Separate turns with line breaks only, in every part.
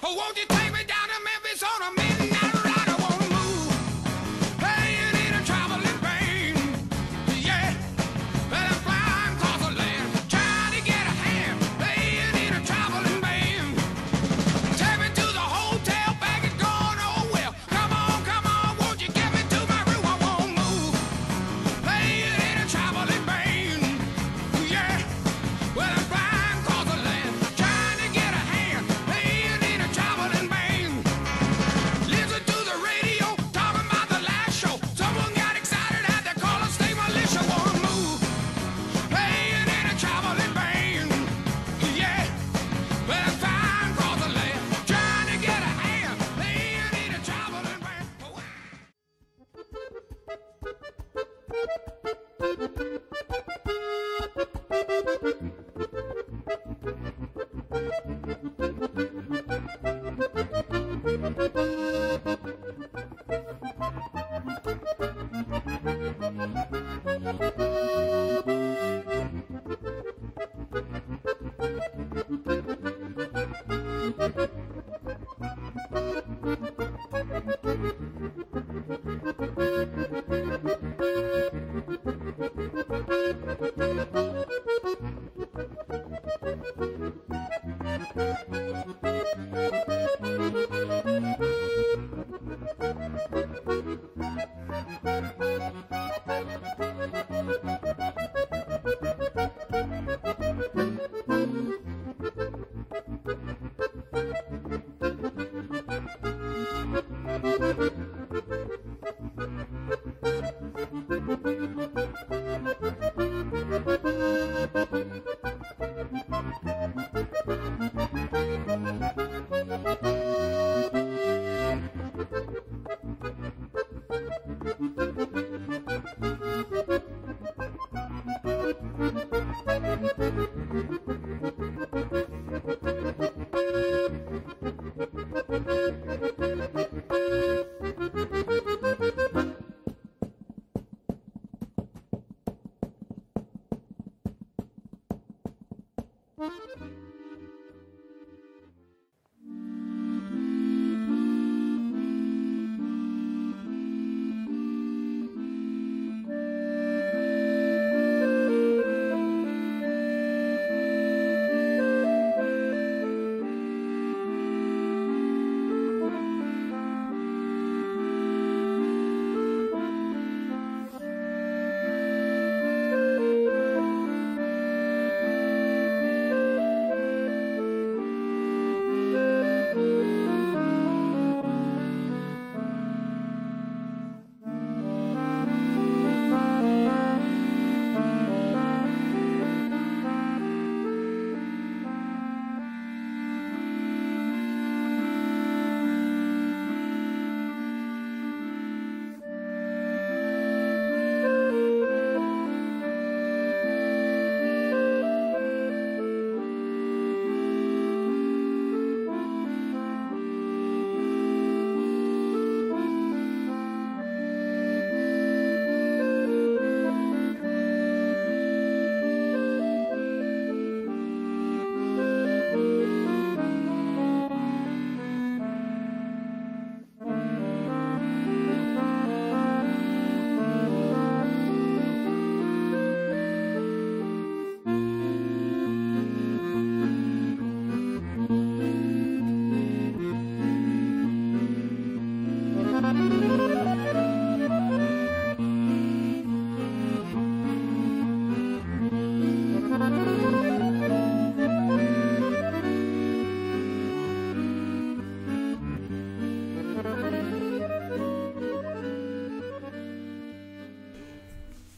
Oh, won't you take me down to Memphis on a midnight ride? I wanna move, playing in a traveling band. Yeah, well, I'm flying across the land, trying to get a hand, playing in a traveling band. Take me to the hotel, back and gone, oh well. Come on, won't you get me to my room? I wanna move, playing in a traveling band. Yeah, well, I'm flying across the land, trying to get a hand, playing in a traveling band. Listen to the radio, talking about the last show. Someone got excited, had to call a state militia. Wanna move, playing in a traveling band. Yeah, well, I'm flying across the land, trying to get a hand, playing in a traveling band. Oh,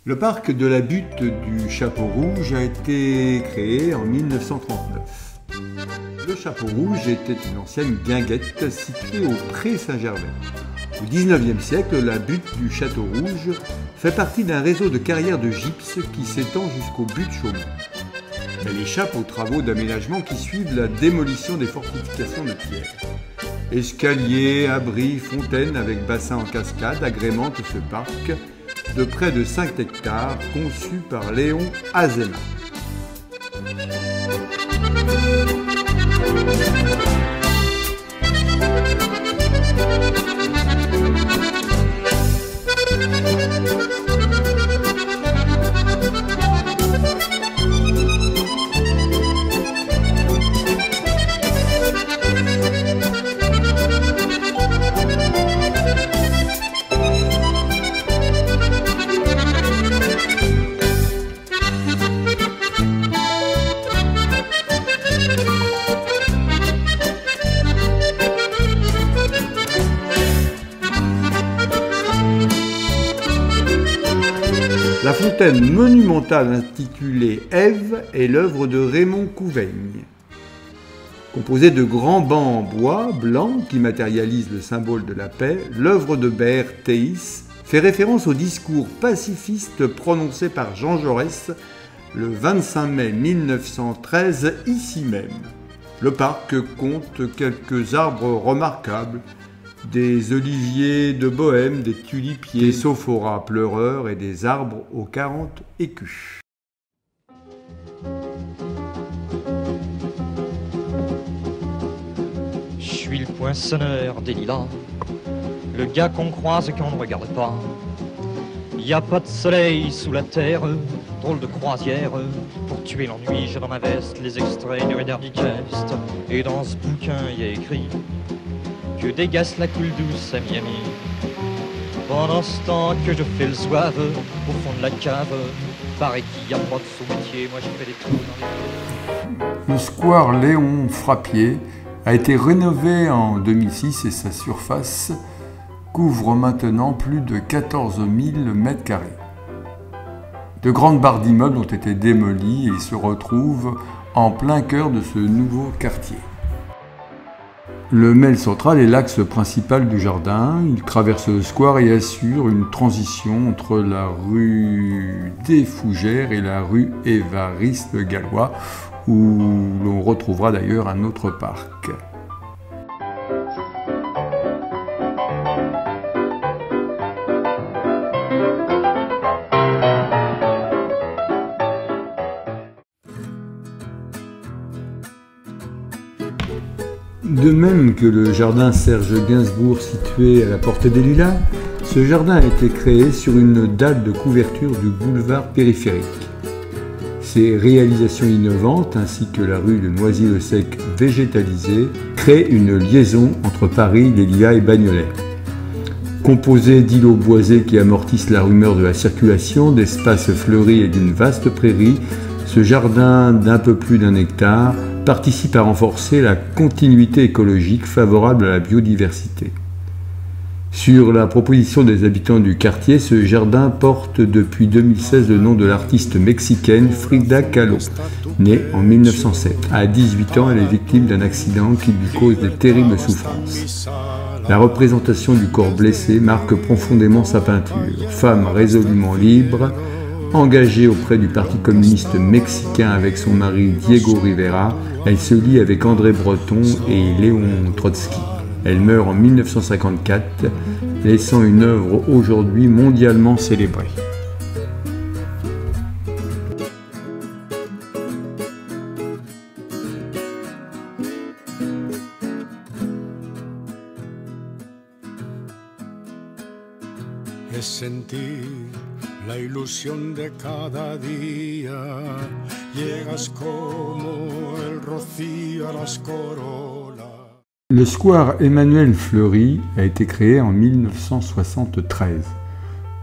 Le parc de la butte du Chapeau Rouge a été créé en 1939. Le Chapeau Rouge était une ancienne guinguette située au Pré Saint-Gervais. Au XIXe siècle, la butte du Château Rouge fait partie d'un réseau de carrières de gypse qui s'étend jusqu'au but de Chaumont. Elle échappe aux travaux d'aménagement qui suivent la démolition des fortifications de pierre. Escaliers, abris, fontaines avec bassin en cascade agrémentent ce parc de près de 5 hectares conçu par Léon Azéma. fontaine monumentale intitulée Ève est l'œuvre de Raymond Couveigne. Composée de grands bancs en bois blanc qui matérialisent le symbole de la paix, l'œuvre de Béert Théis fait référence au discours pacifiste prononcé par Jean Jaurès le 25 mai 1913, ici même. Le parc compte quelques arbres remarquables, des oliviers de Bohême, des tulipiers, des sophoras pleureurs et des arbres aux 40 écus.
Je suis le poinçonneur des lilas, le gars qu'on croise et qu'on ne regarde pas. Y a pas de soleil sous la terre, drôle de croisière. Pour tuer l'ennui, j'ai dans ma veste les extraits du Reader Digest. Et dans ce bouquin, y a écrit que dégasse la coule douce à Miami. Pendant ce temps que je fais le zouave au fond de la cave, paraît qu'il y a pas de sous-métier, moi je fais des trous dans les pieds.
Le square Léon Frappier a été rénové en 2006 et sa surface couvre maintenant plus de 14 000 m². De grandes barres d'immeubles ont été démolies et se retrouvent en plein cœur de ce nouveau quartier. Le mail central est l'axe principal du jardin. Il traverse le square et assure une transition entre la rue des Fougères et la rue Évariste-Galois, où l'on retrouvera d'ailleurs un autre parc. De même que le jardin Serge Gainsbourg situé à la Porte des Lilas, ce jardin a été créé sur une dalle de couverture du boulevard périphérique. Ses réalisations innovantes ainsi que la rue de Noisy-le-Sec végétalisée créent une liaison entre Paris, les Lilas et Bagnolet. Composé d'îlots boisés qui amortissent la rumeur de la circulation, d'espaces fleuris et d'une vaste prairie, ce jardin d'un peu plus d'1 hectare participe à renforcer la continuité écologique favorable à la biodiversité. Sur la proposition des habitants du quartier, ce jardin porte depuis 2016 le nom de l'artiste mexicaine Frida Kahlo, née en 1907. À 18 ans, elle est victime d'un accident qui lui cause de terribles souffrances. La représentation du corps blessé marque profondément sa peinture. Femme résolument libre, engagée auprès du Parti communiste mexicain avec son mari Diego Rivera, elle se lie avec André Breton et Léon Trotsky. Elle meurt en 1954, laissant une œuvre aujourd'hui mondialement célébrée.
Es sentir la ilusión de cada día, llegas como el rocío a las corolas.
Le square Emmanuel Fleury a été créé en 1973.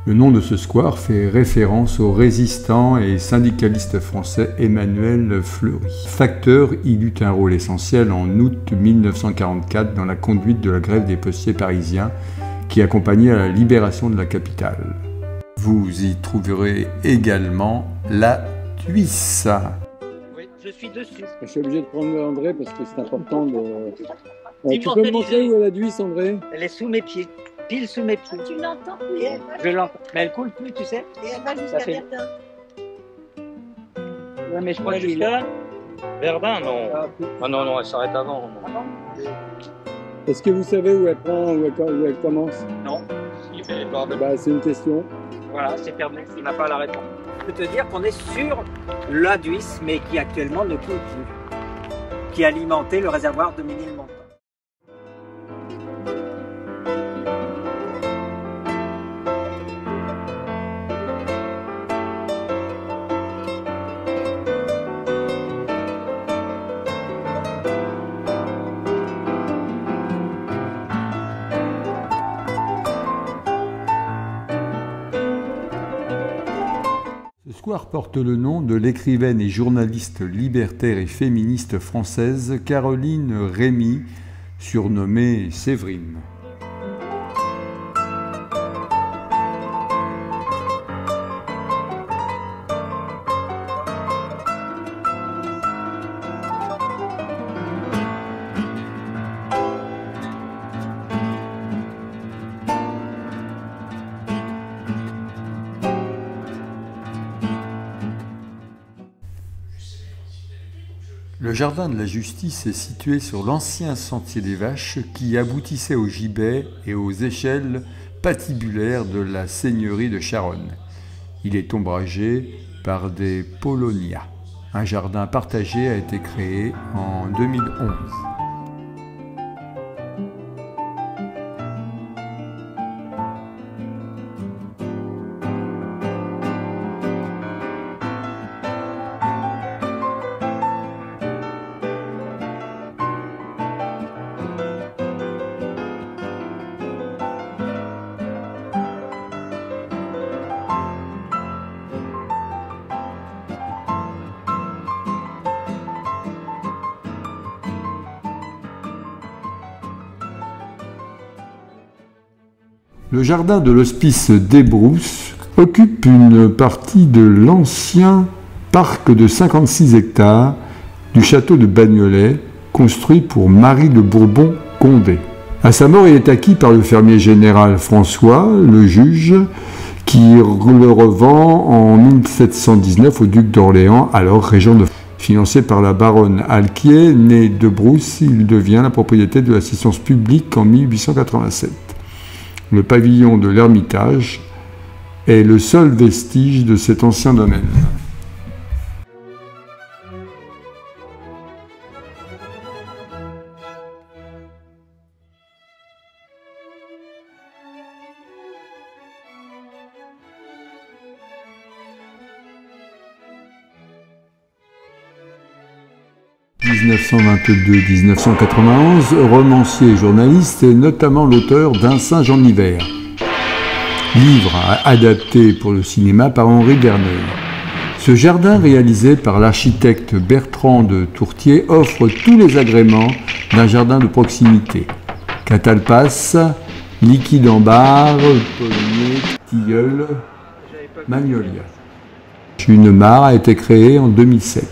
Le nom de ce square fait référence au résistant et syndicaliste français Emmanuel Fleury. Facteur, il eut un rôle essentiel en août 1944 dans la conduite de la grève des postiers parisiens qui accompagnait à la libération de la capitale. Vous y trouverez également la Thuisse.
Oui, je suis dessus.
Je suis obligé de prendre André parce que c'est important de...
Tu peux me montrer
où est la Thuisse, André?
Elle est sous mes pieds, pile sous mes pieds.
Tu l'entends plus?
Je l'entends, mais elle coule plus, tu sais.
Et elle va
Ça
jusqu'à
fait-
Verdun.
Ouais, mais je crois jusqu'à Verdun, non. Ah non, non, elle s'arrête avant.
Est-ce que vous savez où elle prend, où elle commence?
Non. Il fait les bords de...
C'est une question.
Voilà, c'est perdu, il n'a pas la réponse. Je peux te dire qu'on est sur la Duisse, mais qui actuellement ne coule plus, qui alimentait le réservoir de Ménilmontant.
Ce square porte le nom de l'écrivaine et journaliste libertaire et féministe française Caroline Rémy, surnommée Séverine. Le jardin de la Justice est situé sur l'ancien sentier des Vaches qui aboutissait au gibet et aux échelles patibulaires de la seigneurie de Charonne. Il est ombragé par des paulownias. Un jardin partagé a été créé en 2011. Le jardin de l'hospice des Brousses occupe une partie de l'ancien parc de 56 hectares du château de Bagnolet, construit pour Marie de Bourbon-Condé. À sa mort, il est acquis par le fermier général François, le juge, qui le revend en 1719 au duc d'Orléans, alors régent de France. Financé par la baronne Alquier, née de Brousse, il devient la propriété de l'assistance publique en 1887. Le pavillon de l'Ermitage est le seul vestige de cet ancien domaine. « 1922-1991, romancier et journaliste et notamment l'auteur d'Un singe en hiver, livre adapté pour le cinéma par Henri Verneuil. Ce jardin réalisé par l'architecte Bertrand de Tourtier offre tous les agréments d'un jardin de proximité. Catalpasse, liquide en barre, palmier, tilleul, magnolia. Une mare a été créée en 2007.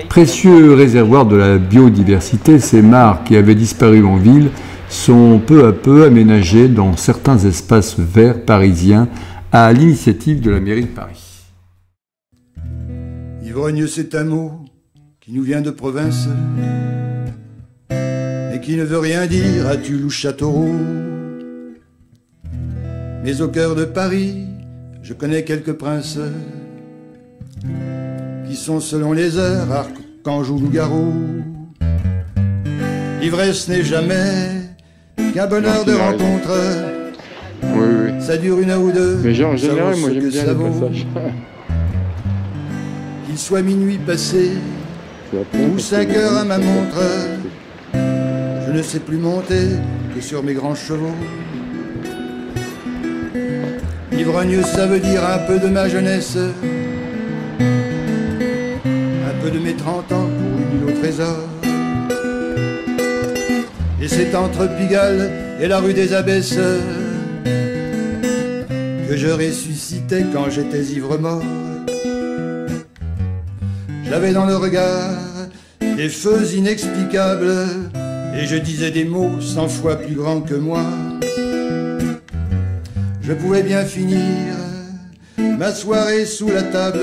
Précieux réservoir de la biodiversité, ces mares qui avaient disparu en ville sont peu à peu aménagées dans certains espaces verts parisiens à l'initiative de la mairie de Paris.
Ivrogne, c'est un mot qui nous vient de province et qui ne veut rien dire à Tulle ou Châteauroux. Mais au cœur de Paris, je connais quelques princes qui sont selon les heures archanges ou loups-garous. L'ivresse n'est jamais qu'un bonheur de rencontre.
Oui.
Ça dure une heure ou deux.
Mais genre, en général, moi j'aime bien le passage.
Qu'il soit minuit passé ou 5 heures à ma montre, je ne sais plus monter que sur mes grands chevaux. Ivrogne, ça veut dire un peu de ma jeunesse, un peu de mes 30 ans pour une île au trésor. Et c'est entre Pigalle et la rue des Abbesses que je ressuscitais quand j'étais ivre-mort. J'avais dans le regard des feux inexplicables et je disais des mots 100 fois plus grands que moi. Je pouvais bien finir ma soirée sous la table,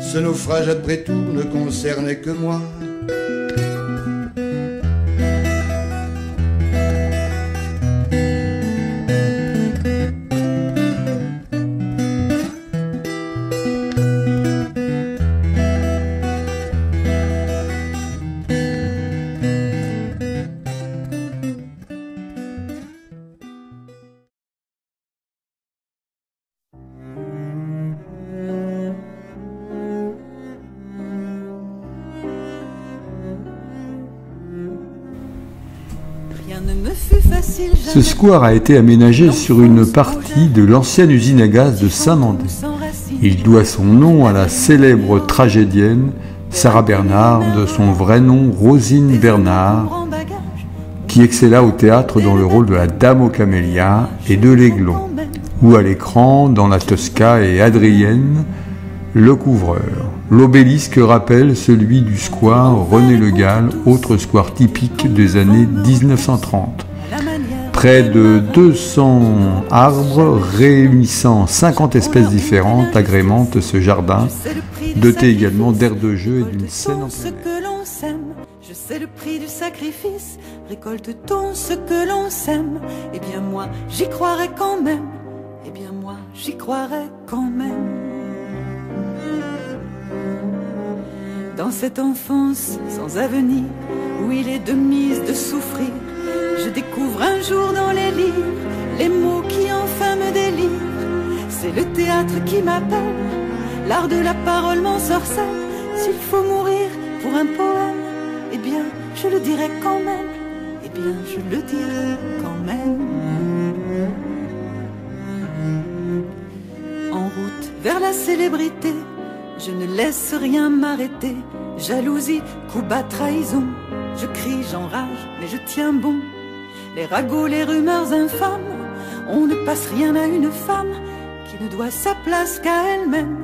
ce naufrage après tout ne concernait que moi.
Ce square a été aménagé sur une partie de l'ancienne usine à gaz de Saint-Mandé. Il doit son nom à la célèbre tragédienne Sarah Bernard, de son vrai nom Rosine Bernard, qui excella au théâtre dans le rôle de la Dame aux Camélias et de l'Aiglon, ou à l'écran dans La Tosca et Adrienne, le couvreur. L'obélisque rappelle celui du square René Le Gall, autre square typique des années 1930. Près de 200 arbres réunissant 50 espèces différentes agrémentent ce jardin, doté également d'aires de jeu et d'une scène en plein air.
c'est le prix du sacrifice. Récolte-t-on ce que l'on sème? Eh bien moi, j'y croirais quand même. Eh bien moi, j'y croirais quand même. Dans cette enfance sans avenir, où il est de mise de souffrir, je découvre un jour dans les livres les mots qui enfin me délivrent. C'est le théâtre qui m'appelle, l'art de la parole m'ensorcelle. S'il faut mourir pour un poème, eh bien je le dirai quand même. Eh bien je le dirai quand même. En route vers la célébrité, je ne laisse rien m'arrêter. Jalousie, coup bas, trahison. Je crie, j'enrage, mais je tiens bon. Les ragots, les rumeurs infâmes, on ne passe rien à une femme qui ne doit sa place qu'à elle-même.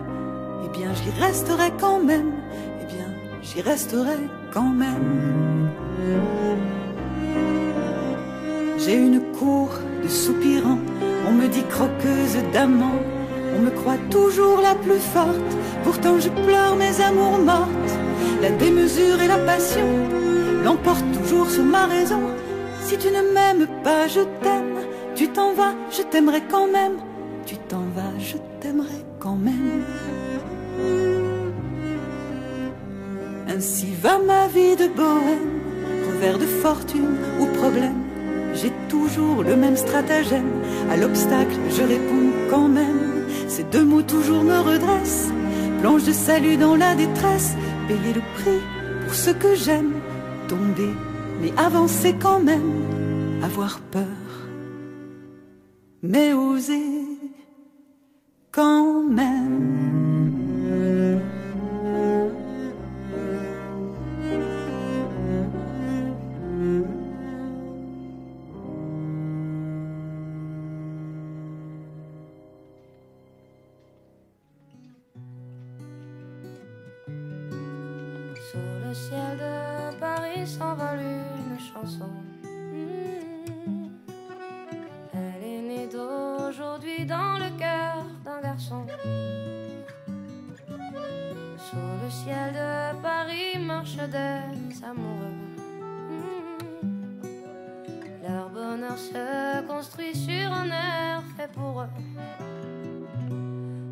Eh bien j'y resterai quand même. Eh bien j'y resterai quand même. J'ai une cour de soupirants, on me dit croqueuse d'amants. On me croit toujours la plus forte, pourtant je pleure mes amours mortes. La démesure et la passion l'emportent toujours sur ma raison. Si tu ne m'aimes pas, je t'aime. Tu t'en vas, je t'aimerai quand même. Tu t'en vas, je t'aimerai quand même. Ainsi va ma vie de bohème, revers de fortune ou problème. J'ai toujours le même stratagème, à l'obstacle je réponds quand même. Ces deux mots toujours me redressent, planche de salut dans la détresse. Payer le prix pour ce que j'aime, tomber mais avancer quand même. Avoir peur mais oser quand même.
Sous le ciel de Paris s'envole une chanson. Elle est née d'aujourd'hui dans le cœur d'un garçon. Sous le ciel de Paris marchent des amoureux. Leur bonheur se construit sur un air fait pour eux.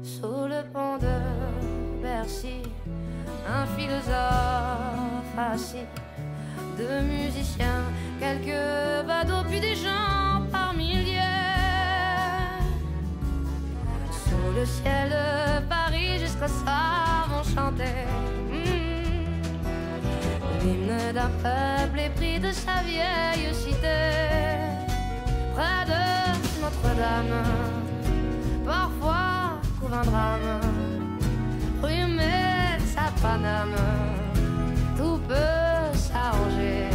Sous le pont de Bercy, un philosophe assis, deux musiciens, quelques badauds, puis des gens par milliers. Sous le ciel de Paris, jusqu'au soir vont chanter l'hymne d'un peuple épris de sa vieille cité. Près de Notre-Dame, parfois couvre un drame. Rue Metz à Paname, tout peut s'arranger.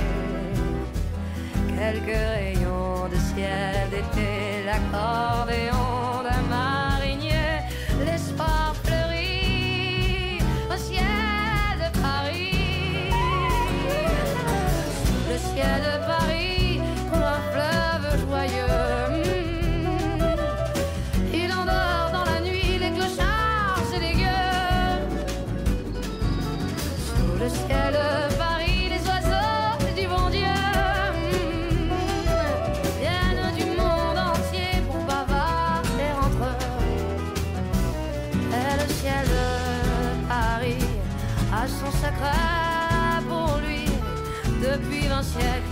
Quelques rayons de ciel d'été, l'accordéon d'un marinier, l'espoir fleurit au ciel de Paris. Sous le ciel de Paris coule un fleuve joyeux. Il endort dans la nuit les clochards et les gueux. Sous le ciel de Paris, les oiseaux du bon Dieu viennent du monde entier pour bavarder entre eux. Et le ciel de Paris a son secret pour lui depuis 20 siècles.